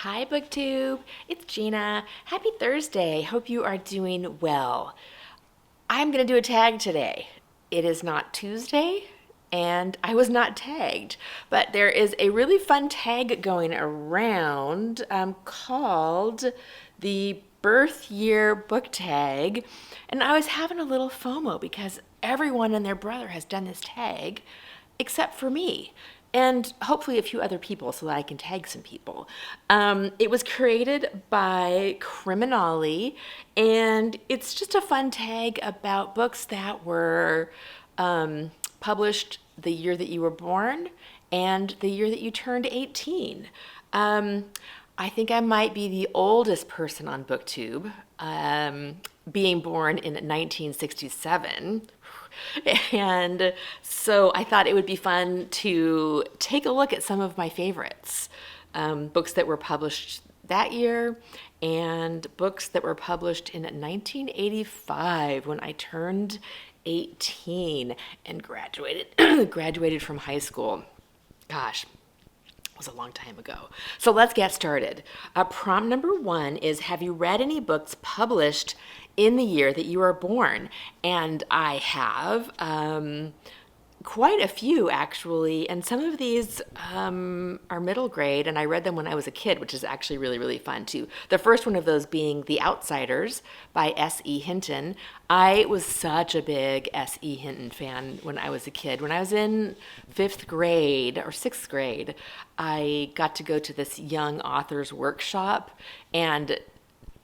Hi, BookTube. It's Gina. Happy Thursday. Hope you are doing well. I'm going to do a tag today. It is not Tuesday, and I was not tagged, but there is a really fun tag going around called the Birth Year Book Tag. And I was having a little FOMO because everyone and their brother has done this tag except for me and hopefully a few other people so that I can tag some people. It was created by Criminali, and it's just a fun tag about books that were published the year that you were born and the year that you turned 18. I think I might be the oldest person on BookTube, being born in 1967. And so I thought it would be fun to take a look at some of my favorites, books that were published that year and books that were published in 1985 when I turned 18 and graduated graduated from high school. Gosh, it was a long time ago. So let's get started. Prompt number one is, have you read any books published in the year that you were born? And I have quite a few, actually. And some of these are middle grade, and I read them when I was a kid, which is actually really, really fun, too. The first one of those being The Outsiders by S.E. Hinton. I was such a big S.E. Hinton fan when I was a kid. When I was in fifth grade or sixth grade, I got to go to this young author's workshop, and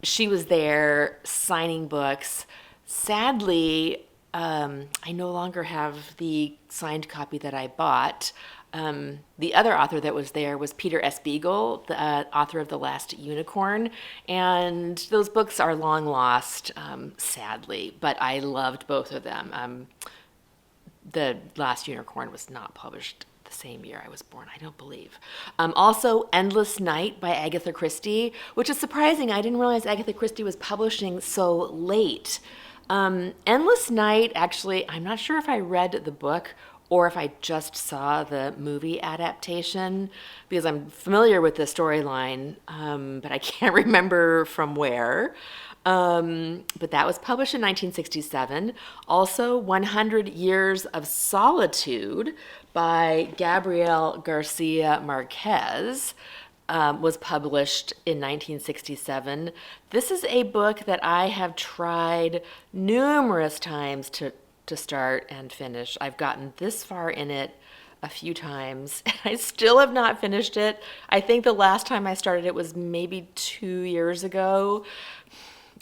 she was there signing books. Sadly, I no longer have the signed copy that I bought. The other author that was there was Peter S. Beagle, the author of The Last Unicorn, and those books are long lost, sadly, but I loved both of them. The Last Unicorn was not published the same year I was born, I don't believe. Also, Endless Night by Agatha Christie, which is surprising. I didn't realize Agatha Christie was publishing so late. Endless Night, actually, I'm not sure if I read the book or if I just saw the movie adaptation, because I'm familiar with the storyline, but I can't remember from where. But that was published in 1967. Also, 100 Years of Solitude by Gabriel Garcia Marquez was published in 1967. This is a book that I have tried numerous times to start and finish. I've gotten this far in it a few times. I still have not finished it. I think the last time I started it was maybe 2 years ago.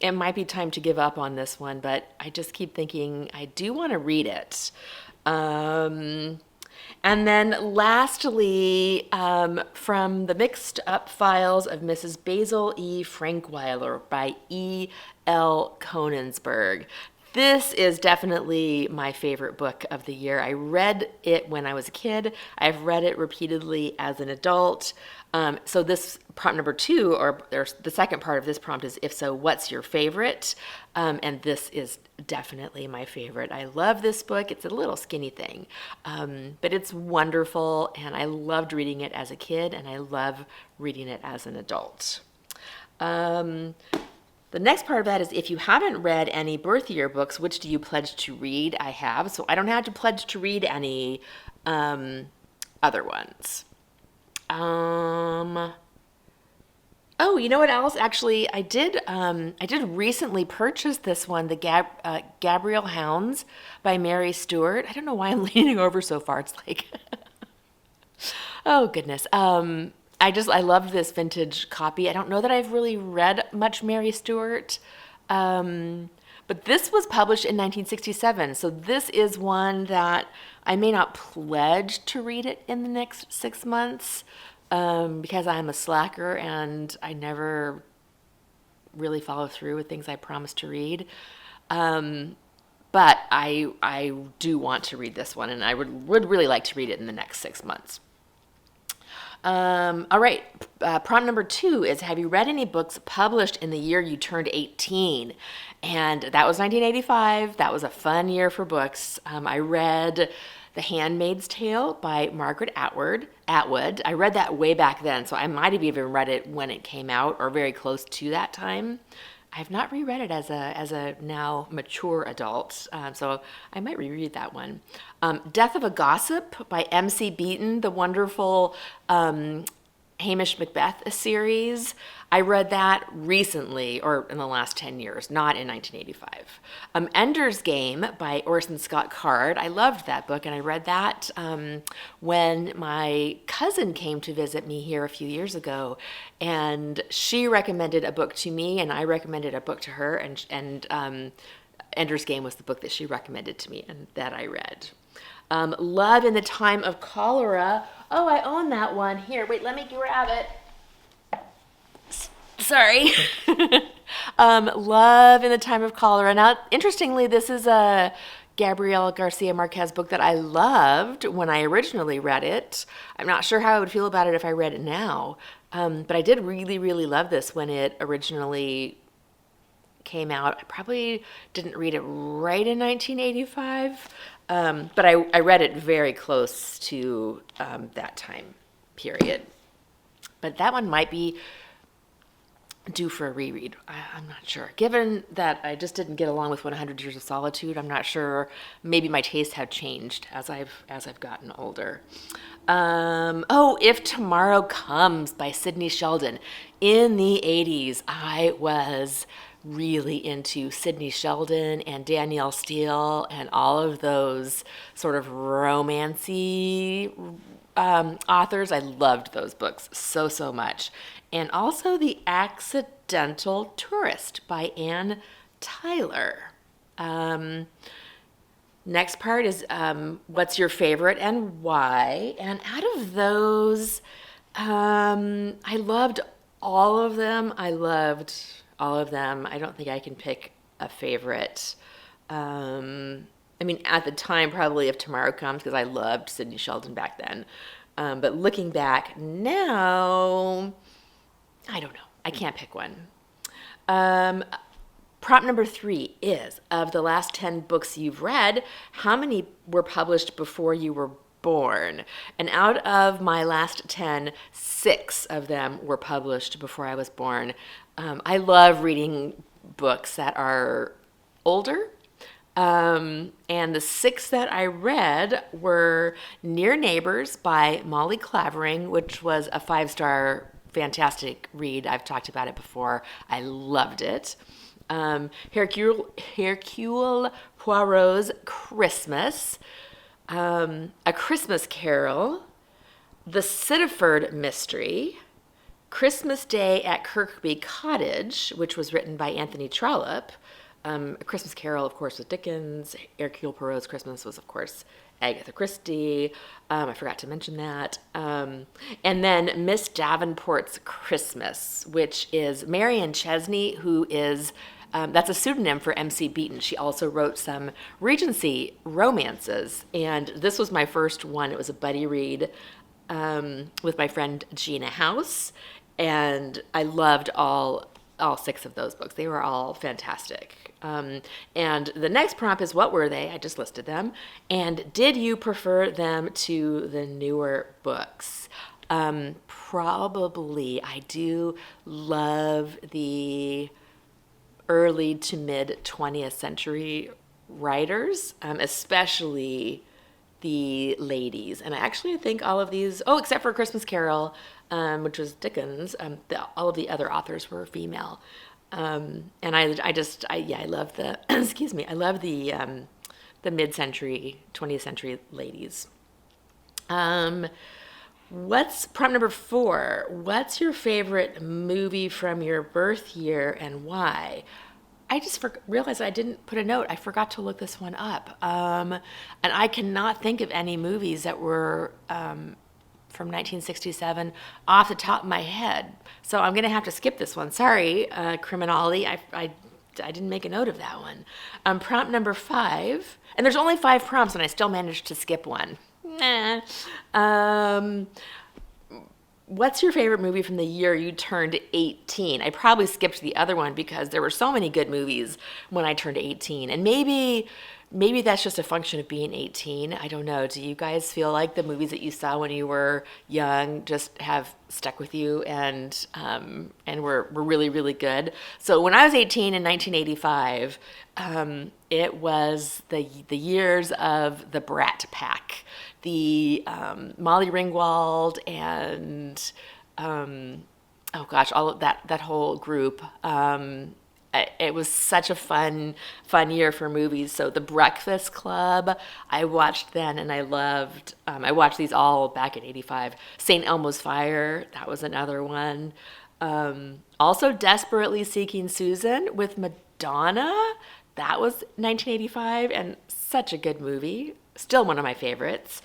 It might be time to give up on this one, but I just keep thinking I do want to read it. And then lastly, from the Mixed Up Files of Mrs. Basil E. Frankweiler by E. L. Konigsberg. This is definitely my favorite book of the year. I read it when I was a kid. I've read it repeatedly as an adult. So this prompt number two, or the second part of this prompt is, if so, what's your favorite? And this is definitely my favorite. I love this book. It's a little skinny thing, but it's wonderful, and I loved reading it as a kid, and I love reading it as an adult. The next part of that is, if you haven't read any birth year books, which do you pledge to read? I have, so I don't have to pledge to read any other ones. Oh, you know what else? Actually, I did recently purchase this one, the Gabrielle Hounds by Mary Stewart. I don't know why I'm leaning over so far. It's like, oh goodness. I loved this vintage copy. I don't know that I've really read much Mary Stewart, but this was published in 1967. So this is one that I may not pledge to read it in the next 6 months, because I'm a slacker and I never really follow through with things I promise to read. But I do want to read this one, and I would really like to read it in the next 6 months. All right. Prompt number two is, have you read any books published in the year you turned 18? And that was 1985. That was a fun year for books. I read The Handmaid's Tale by Margaret Atwood. I read that way back then, so I might have even read it when it came out or very close to that time. I've not reread it as a now mature adult, so I might reread that one. Death of a Gossip by M.C. Beaton, the wonderful Hamish Macbeth series. I read that recently, or in the last 10 years, not in 1985. Ender's Game by Orson Scott Card. I loved that book, and I read that when my cousin came to visit me here a few years ago, and she recommended a book to me, and I recommended a book to her, and Ender's Game was the book that she recommended to me and that I read. Love in the Time of Cholera. Oh, I own that one. Here, wait, let me grab it. Sorry. Love in the Time of Cholera. Now, interestingly, this is a Gabriel Garcia Marquez book that I loved when I originally read it. I'm not sure how I would feel about it if I read it now, but I did really, really love this when it originally came out. I probably didn't read it right in 1985, but I read it very close to that time period. But that one might be due for a reread. I'm not sure. Given that I just didn't get along with 100 Years of Solitude, I'm not sure. Maybe my tastes have changed as I've gotten older. If Tomorrow Comes by Sidney Sheldon. In the 80s, I was really into Sidney Sheldon and Danielle Steele and all of those sort of romancy authors. I loved those books so much. And also The Accidental Tourist by Anne Tyler. Next part is what's your favorite and why? And out of those, I loved all of them. I don't think I can pick a favorite. At the time, probably If Tomorrow Comes, because I loved Sidney Sheldon back then. But looking back now, I don't know. I can't pick one. Prompt number 3 is, of the last 10 books you've read, how many were published before you were born? And out of my last 10, 6 of them were published before I was born. I love reading books that are older. And the 6 that I read were Near Neighbors by Molly Clavering, which was a 5-star fantastic read. I've talked about it before. I loved it. Hercule Poirot's Christmas, A Christmas Carol, The Sitterford Mystery, Christmas Day at Kirkby Cottage, which was written by Anthony Trollope. A Christmas Carol, of course, was Dickens. Hercule Poirot's Christmas was, of course, Agatha Christie. I forgot to mention that. And then Miss Davenport's Christmas, which is Marion Chesney, who is, that's a pseudonym for M.C. Beaton. She also wrote some Regency romances. And this was my first one. It was a buddy read with my friend Gina House. And I loved all 6 of those books. They were all fantastic. And the next prompt is, what were they? I just listed them. And did you prefer them to the newer books? Probably. I do love the early to mid 20th century writers, especially the ladies. And I actually think all of these, except for Christmas Carol, which was Dickens, all of the other authors were female. And I love the, I love the mid-century, 20th century ladies. What's prompt number 4? What's your favorite movie from your birth year and why? I just realized I didn't put a note. I forgot to look this one up. And I cannot think of any movies that were from 1967 off the top of my head. So I'm going to have to skip this one. Sorry, Criminality. I didn't make a note of that one. Prompt number 5. And there's only 5 prompts, and I still managed to skip one. What's your favorite movie from the year you turned 18? I probably skipped the other one because there were so many good movies when I turned 18. And maybe maybe that's just a function of being 18. I don't know. Do you guys feel like the movies that you saw when you were young just have stuck with you and were really, really good? So when I was 18 in 1985, it was the years of the Brat Pack, the Molly Ringwald and oh gosh, all of that whole group. It was such a fun year for movies. So The Breakfast Club, I watched then, and I loved. I watched these all back in '85. St. Elmo's Fire, that was another one. Also, Desperately Seeking Susan with Madonna, that was 1985, and such a good movie. Still one of my favorites.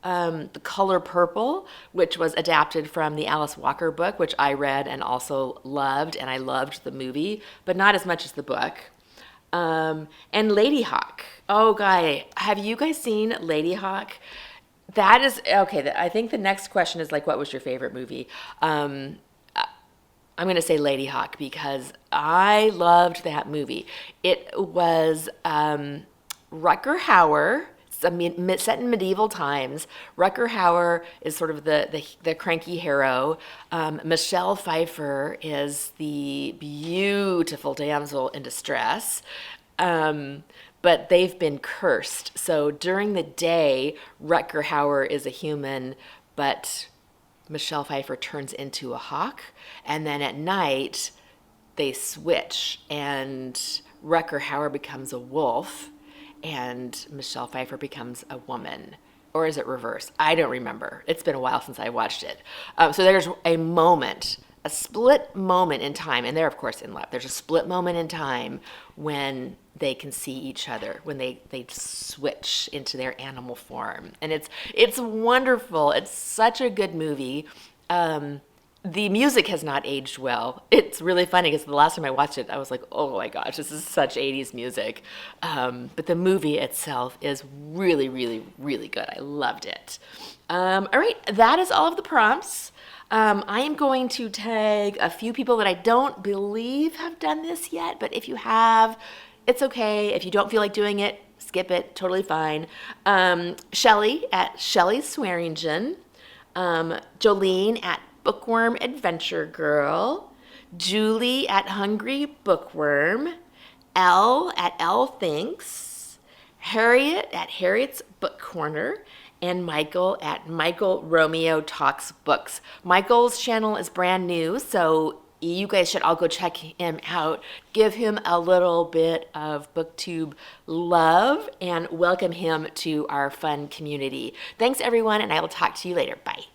The Color Purple, which was adapted from the Alice Walker book, which I read and also loved, and I loved the movie, but not as much as the book. And Lady Hawk. Oh, guy, have you guys seen Lady Hawk? That is okay. I think the next question is like, what was your favorite movie? I'm going to say Lady Hawk because I loved that movie. It was Rutger Hauer. Set in medieval times. Rutger Hauer is sort of the cranky hero. Michelle Pfeiffer is the beautiful damsel in distress. But they've been cursed. So during the day, Rutger Hauer is a human, but Michelle Pfeiffer turns into a hawk. And then at night, they switch, and Rutger Hauer becomes a wolf and Michelle Pfeiffer becomes a woman. Or is it reverse? I don't remember. It's been a while since I watched it. So there's a moment, a split moment in time, and they're of course in love. There's a split moment in time when they can see each other, when they switch into their animal form. And it's wonderful. It's such a good movie. The music has not aged well. It's really funny because the last time I watched it, I was like, oh my gosh, this is such 80s music. But the movie itself is really, really, really good. I loved it. All right, that is all of the prompts. I am going to tag a few people that I don't believe have done this yet, but if you have, it's okay. If you don't feel like doing it, skip it, totally fine. Shelly at Shelly Swearingen, Jolene at Bookworm Adventure Girl, Julie at Hungry Bookworm, Elle at Elle Thinks, Harriet at Harriet's Book Corner, and Michael at Michael Romeo Talks Books. Michael's channel is brand new, so you guys should all go check him out. Give him a little bit of BookTube love and welcome him to our fun community. Thanks, everyone, and I will talk to you later. Bye.